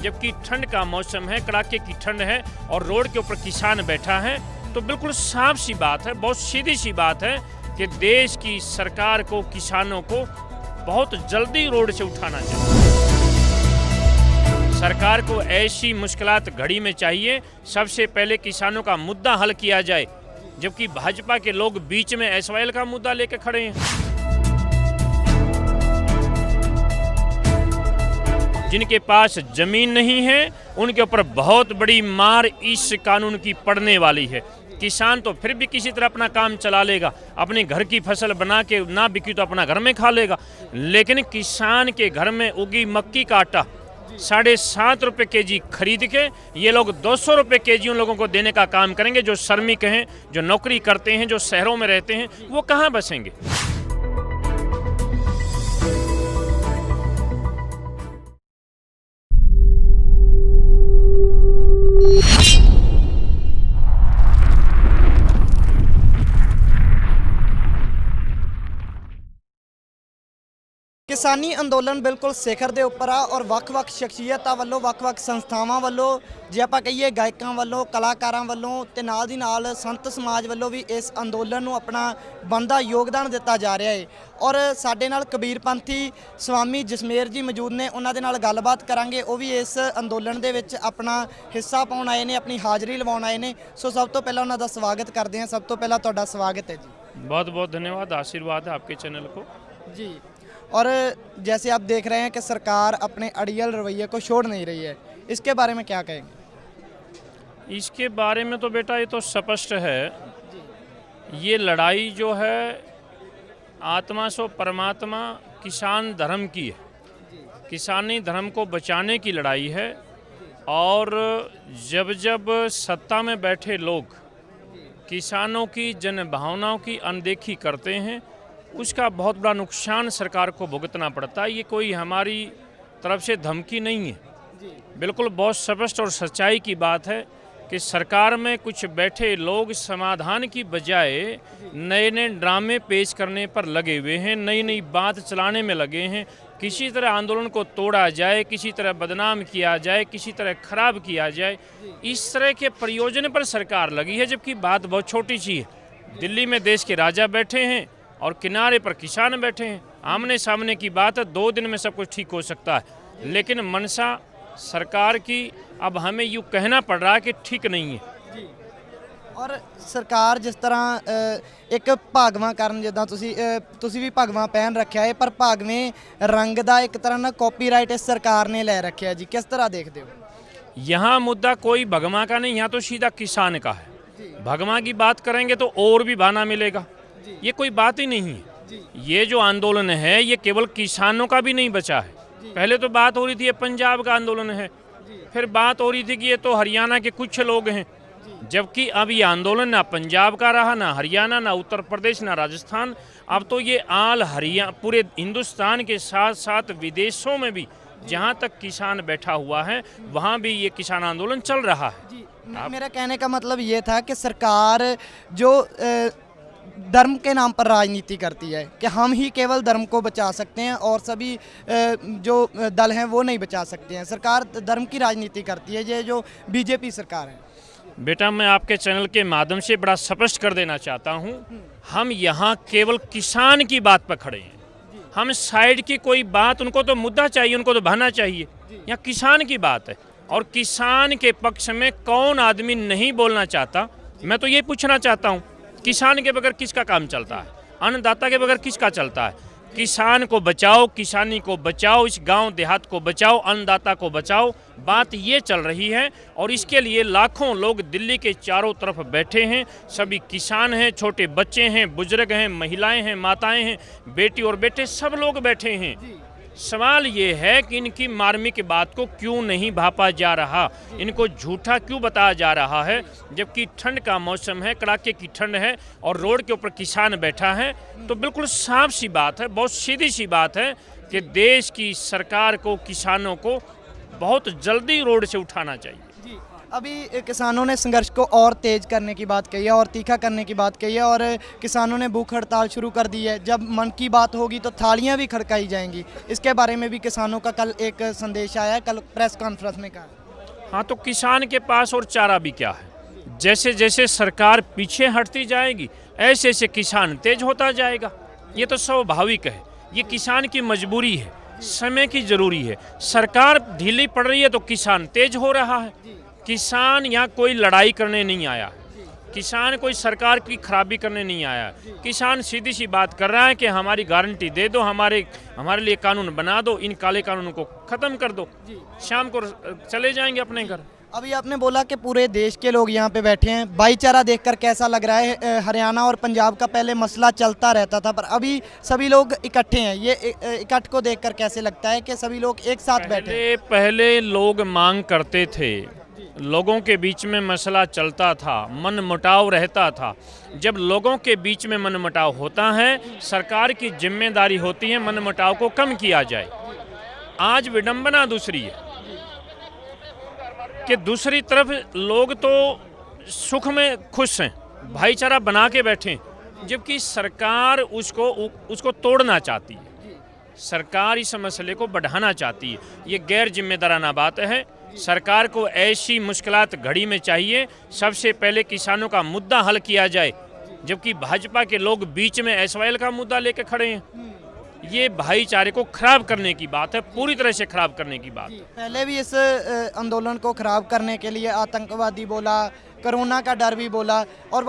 जबकि ठंड का मौसम है, कड़ाके की ठंड है और रोड के ऊपर किसान बैठा है, तो बिल्कुल साफ सी बात है, बहुत सीधी सी बात है कि देश की सरकार को किसानों को बहुत जल्दी रोड से उठाना चाहिए। सरकार को ऐसी मुश्किलात घड़ी में चाहिए सबसे पहले किसानों का मुद्दा हल किया जाए, जबकि भाजपा के लोग बीच में एसवाईएल का मुद्दा लेकर खड़े हैं। जिनके पास जमीन नहीं है उनके ऊपर बहुत बड़ी मार इस कानून की पड़ने वाली है। किसान तो फिर भी किसी तरह अपना काम चला लेगा, अपने घर की फसल बना के ना बिकी तो अपना घर में खा लेगा, लेकिन किसान के घर में उगी मक्की का आटा 7.5 रुपये केजी खरीद के ये लोग 200 रुपये केजी उन लोगों को देने का काम करेंगे। जो श्रमिक हैं, जो नौकरी करते हैं, जो शहरों में रहते हैं, वो कहाँ बसेंगे? किसानी अंदोलन बिल्कुल ਸਿਖਰ ਦੇ ਉੱਪਰ ਆ ਔਰ ਵੱਖ-ਵੱਖ ਸ਼ਖਸੀਅਤਾਂ ਵੱਲੋਂ ਵੱਖ-ਵੱਖ ਸੰਸਥਾਵਾਂ ਵੱਲੋਂ ਜੇ ਆਪਾਂ ਕਹੀਏ ਗਾਇਕਾਂ ਵੱਲੋਂ ਕਲਾਕਾਰਾਂ ਵੱਲੋਂ ਤੇ ਨਾਲ ਦੀ ਨਾਲ ਸੰਤ ਸਮਾਜ ਵੱਲੋਂ ਵੀ ਇਸ ਅੰਦੋਲਨ ਨੂੰ ਆਪਣਾ ਬਣਦਾ ਯੋਗਦਾਨ ਦਿੱਤਾ ਜਾ ਰਿਹਾ ਹੈ। ਔਰ ਸਾਡੇ ਨਾਲ ਕਬੀਰਪੰਥੀ ਸਵਾਮੀ ਜਸਮੇਰ ਜੀ ਮੌਜੂਦ ਨੇ, ਉਹਨਾਂ ਦੇ ਨਾਲ ਗੱਲਬਾਤ ਕਰਾਂਗੇ। ਉਹ ਵੀ ਇਸ ਅੰਦੋਲਨ ਦੇ ਵਿੱਚ ਆਪਣਾ ਹਿੱਸਾ ਪਾਉਣ ਆਏ ਨੇ, ਆਪਣੀ ਹਾਜ਼ਰੀ ਲਵਾਉਣ ਆਏ ਨੇ। ਸੋ ਸਭ ਤੋਂ ਪਹਿਲਾਂ ਉਹਨਾਂ ਦਾ ਸਵਾਗਤ ਕਰਦੇ ਹਾਂ। ਸਭ ਤੋਂ ਪਹਿਲਾਂ ਤੁਹਾਡਾ ਸਵਾਗਤ ਹੈ ਜੀ। बहुत धन्यवाद, आशीर्वाद है आपके चैनल को जी। और जैसे आप देख रहे हैं कि सरकार अपने अड़ियल रवैये को छोड़ नहीं रही है, इसके बारे में क्या कहेंगे? इसके बारे में तो बेटा ये तो स्पष्ट है, ये लड़ाई जो है आत्मा सो परमात्मा किसान धर्म की है। किसानी धर्म को बचाने की लड़ाई है। और जब जब सत्ता में बैठे लोग किसानों की जन भावनाओं की अनदेखी करते हैं, उसका बहुत बड़ा नुकसान सरकार को भुगतना पड़ता है। ये कोई हमारी तरफ से धमकी नहीं है, बिल्कुल बहुत स्पष्ट और सच्चाई की बात है कि सरकार में कुछ बैठे लोग समाधान की बजाय नए नए ड्रामे पेश करने पर लगे हुए हैं, नई नई बात चलाने में लगे हैं। किसी तरह आंदोलन को तोड़ा जाए, किसी तरह बदनाम किया जाए, किसी तरह खराब किया जाए, इस तरह के प्रयोजन पर सरकार लगी है। जबकि बात बहुत छोटी सी है। दिल्ली में देश के राजा बैठे हैं और किनारे पर किसान बैठे हैं। आमने सामने की बात है, 2 दिन में सब कुछ ठीक हो सकता है। लेकिन मनसा सरकार की अब हमें यूँ कहना पड़ रहा है कि ठीक नहीं है। ਔਰ ਸਰਕਾਰ ਜਿਸ ਤਰ੍ਹਾਂ ਇੱਕ ਭਾਗਵਾਂ ਕਰਨ, ਜਿੱਦਾਂ ਤੁਸੀਂ ਵੀ ਭਾਗਵਾਂ ਪਹਿਨ ਰੱਖਿਆ ਹੈ, ਪਰ ਭਾਗਵੇਂ ਰੰਗ ਦਾ ਇੱਕ ਤਰ੍ਹਾਂ ਨਾਲ ਕਾਪੀਰਾਈਟ ਇਸ ਸਰਕਾਰ ਨੇ ਲੈ ਰੱਖਿਆ ਜੀ, ਕਿਸ ਤਰ੍ਹਾਂ ਦੇਖਦੇ ਹੋ? यहाँ मुद्दा कोई भगवा का नहीं, यहाँ तो सीधा किसान का है। भगवा की बात करेंगे तो और भी बहाना मिलेगा। ये कोई बात ही नहीं है। ये जो आंदोलन है ये केवल किसानों का भी नहीं बचा है। पहले तो बात हो रही थी ये पंजाब का आंदोलन है, फिर बात हो रही थी कि ये तो हरियाणा के कुछ लोग हैं, जबकि अब ये आंदोलन ना पंजाब का रहा, ना हरियाणा, ना उत्तर प्रदेश, ना राजस्थान। अब तो ये पूरे हिंदुस्तान के साथ साथ विदेशों में भी जहाँ तक किसान बैठा हुआ है वहाँ भी ये किसान आंदोलन चल रहा है। जी, मेरा कहने का मतलब ये था कि सरकार जो धर्म के नाम पर राजनीति करती है कि हम ही केवल धर्म को बचा सकते हैं और सभी जो दल हैं वो नहीं बचा सकते हैं। सरकार धर्म की राजनीति करती है, ये जो बीजेपी सरकार है। बेटा मैं आपके चैनल के माध्यम से बड़ा स्पष्ट कर देना चाहता हूँ, हम यहाँ केवल किसान की बात पर खड़े हैं। हम साइड की कोई बात, उनको तो मुद्दा चाहिए, उनको तो बहाना चाहिए। यहाँ किसान की बात है और किसान के पक्ष में कौन आदमी नहीं बोलना चाहता। मैं तो ये पूछना चाहता हूँ, किसान के बगैर किसका काम चलता है? अन्नदाता के बगैर किसका चलता है? किसान को बचाओ, किसानी को बचाओ, इस गांव देहात को बचाओ, अन्नदाता को बचाओ, बात ये चल रही है। और इसके लिए लाखों लोग दिल्ली के चारों तरफ बैठे हैं। सभी किसान हैं, छोटे बच्चे हैं, बुजुर्ग हैं, महिलाएं हैं, माताएं हैं, बेटी और बेटे सब लोग बैठे हैं। सवाल ये है कि इनकी मार्मिक बात को क्यों नहीं भापा जा रहा, इनको झूठा क्यों बताया जा रहा है, जबकि ठंड का मौसम है, कड़ाके की ठंड है और रोड के ऊपर किसान बैठा है। तो बिल्कुल साफ सी बात है, बहुत सीधी सी बात है कि देश की सरकार को किसानों को बहुत जल्दी रोड से उठाना चाहिए। जी, अभी किसानों ने संघर्ष को और तेज करने की बात कही है और तीखा करने की बात कही है और किसानों ने भूख हड़ताल शुरू कर दी है। जब मन की बात होगी तो थालियां भी खड़काई जाएंगी। इसके बारे में भी किसानों का कल एक संदेश आया है, कल प्रेस कॉन्फ्रेंस में कहा। हाँ, तो किसान के पास और चारा भी क्या है। जैसे जैसे सरकार पीछे हटती जाएगी ऐसे ऐसे किसान तेज होता जाएगा। ये तो स्वाभाविक है, ये किसान की मजबूरी है, समय की जरूरी है। सरकार ढीली पड़ रही है तो किसान तेज हो रहा है। किसान यहाँ कोई लड़ाई करने नहीं आया, किसान कोई सरकार की खराबी करने नहीं आया। किसान सीधी सी बात कर रहा है कि हमारी गारंटी दे दो, हमारे लिए कानून बना दो, इन काले कानूनों को ख़त्म कर दो, शाम को चले जाएंगे अपने घर। अभी आपने बोला कि पूरे देश के लोग यहाँ पे बैठे हैं, भाईचारा देखकर कैसा लग रहा है? हरियाणा और पंजाब का पहले मसला चलता रहता था पर अभी सभी लोग इकट्ठे हैं, ये इकट्ठ को देखकर कैसे लगता है कि सभी लोग एक साथ बैठे हैं? पहले लोग मांग करते थे, लोगों के बीच में मसला चलता था, मन मुटाव रहता था। जब लोगों के बीच में मन मुटाव होता है, सरकार की जिम्मेदारी होती है मन मुटाव को कम किया जाए। आज विडंबना दूसरी है कि दूसरी तरफ लोग तो सुख में खुश हैं, भाईचारा बना के बैठे, जबकि सरकार उसको तोड़ना चाहती है। सरकार इस मसले को बढ़ाना चाहती है। ये गैर जिम्मेदाराना बात है। सरकार को ऐसी मुश्किलात घड़ी में चाहिए सबसे पहले किसानों का मुद्दा हल किया जाए, जबकि भाजपा के लोग बीच में एसवाईएल का मुद्दा लेकर खड़े हैं। ये भाईचारे को खराब करने की बात है, पूरी तरह से खराब करने की बात है। पहले भी इस आंदोलन को खराब करने के लिए आतंकवादी बोला, कोरोना का डर भी बोला और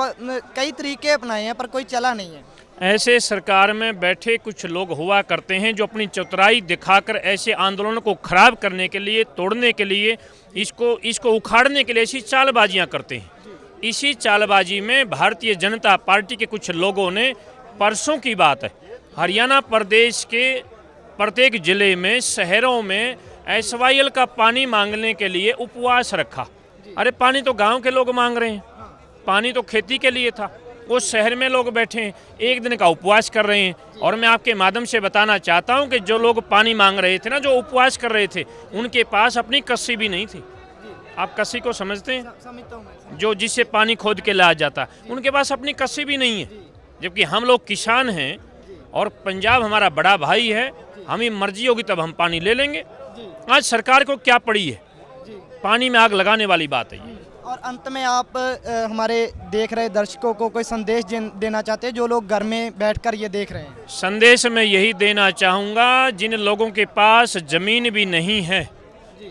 कई तरीके अपनाए हैं पर कोई चला नहीं है। ऐसे सरकार में बैठे कुछ लोग हुआ करते हैं जो अपनी चतुराई दिखाकर ऐसे आंदोलन को खराब करने के लिए, तोड़ने के लिए, इसको उखाड़ने के लिए ऐसी चालबाजियां करते हैं। इसी चालबाजी में भारतीय जनता पार्टी के कुछ लोगों ने, परसों की बात है, हरियाणा प्रदेश के प्रत्येक जिले में, शहरों में एसवाईएल का पानी मांगने के लिए उपवास रखा। अरे पानी तो गांव के लोग मांग रहे हैं, पानी तो खेती के लिए था। वो शहर में लोग बैठे हैं, एक दिन का उपवास कर रहे हैं। और मैं आपके माध्यम से बताना चाहता हूं कि जो लोग पानी मांग रहे थे ना, जो उपवास कर रहे थे, उनके पास अपनी कस्सी भी नहीं थी। आप कस्सी को समझते हैं? जो जिससे पानी खोद के लाया जाता, उनके पास अपनी कस्सी भी नहीं है। जबकि हम लोग किसान हैं और पंजाब हमारा बड़ा भाई है, हमें मर्जी होगी तब हम पानी ले लेंगे। आज सरकार को क्या पड़ी है? पानी में आग लगाने वाली बात है। और अंत में आप हमारे देख रहे दर्शकों को कोई संदेश देना चाहते हैं जो लोग घर में बैठकर ये देख रहे हैं? संदेश मैं यही देना चाहूँगा, जिन लोगों के पास ज़मीन भी नहीं है,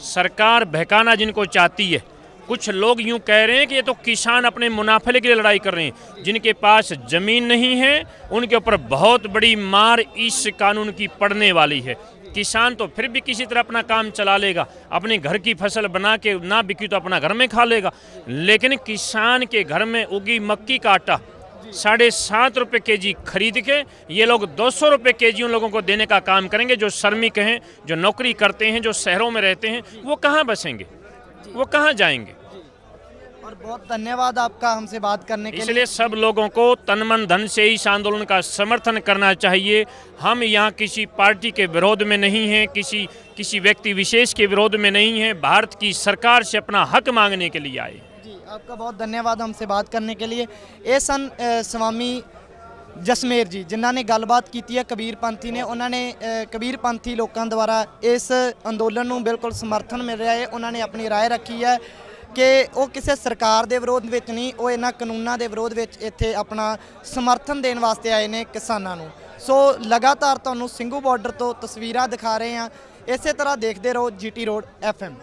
सरकार बहकाना जिनको चाहती है। कुछ लोग यूं कह रहे हैं कि ये तो किसान अपने मुनाफे के लिए लड़ाई कर रहे हैं। जिनके पास ज़मीन नहीं है उनके ऊपर बहुत बड़ी मार इस कानून की पड़ने वाली है। किसान तो फिर भी किसी तरह अपना काम चला लेगा, अपने घर की फसल बना के ना बिकी तो अपना घर में खा लेगा। लेकिन किसान के घर में उगी मक्की का आटा 7.5 रुपये केजी खरीद के ये लोग 200 रुपये केजी उन लोगों को देने का काम करेंगे जो श्रमिक हैं, जो नौकरी करते हैं, जो शहरों में रहते हैं। वो कहाँ बसेंगे, वो कहाँ जाएंगे? और बहुत धन्यवाद आपका हमसे बात करने के लिए। इसलिए सब लोगों को तन मन धन से इस आंदोलन का समर्थन करना चाहिए। हम यहाँ किसी पार्टी के विरोध में नहीं हैं, किसी व्यक्ति विशेष के विरोध में नहीं हैं। भारत की सरकार से अपना हक मांगने के लिए आए। जी, आपका बहुत धन्यवाद हमसे बात करने के लिए। ਇਹ ਸਨ ਸਵਾਮੀ ਜਸਮੇਰ ਜੀ, ਜਿਨ੍ਹਾਂ ਨੇ ਗੱਲਬਾਤ ਕੀਤੀ ਹੈ ਕਬੀਰ ਪੰਥੀ ਨੇ। ਉਹਨਾਂ ਨੇ ਕਬੀਰ ਪੰਥੀ ਲੋਕਾਂ ਦੁਆਰਾ ਇਸ ਅੰਦੋਲਨ ਨੂੰ ਬਿਲਕੁਲ ਸਮਰਥਨ ਮਿਲ ਰਿਹਾ ਹੈ। ਉਹਨਾਂ ਨੇ ਆਪਣੀ ਰਾਏ ਰੱਖੀ ਹੈ ਕਿ ਉਹ ਕਿਸੇ ਸਰਕਾਰ ਦੇ ਵਿਰੋਧ ਵਿੱਚ ਨਹੀਂ, ਉਹ ਇਹਨਾਂ ਕਾਨੂੰਨਾਂ ਦੇ ਵਿਰੋਧ ਵਿੱਚ ਇੱਥੇ ਆਪਣਾ ਸਮਰਥਨ ਦੇਣ ਵਾਸਤੇ ਆਏ ਨੇ ਕਿਸਾਨਾਂ ਨੂੰ। ਸੋ ਲਗਾਤਾਰ ਤੁਹਾਨੂੰ ਸਿੰਘੂ ਬਾਰਡਰ ਤੋਂ ਤਸਵੀਰਾਂ ਦਿਖਾ ਰਹੇ ਹਾਂ। ਇਸੇ ਤਰ੍ਹਾਂ ਦੇਖਦੇ ਰਹੋ GT Road FM।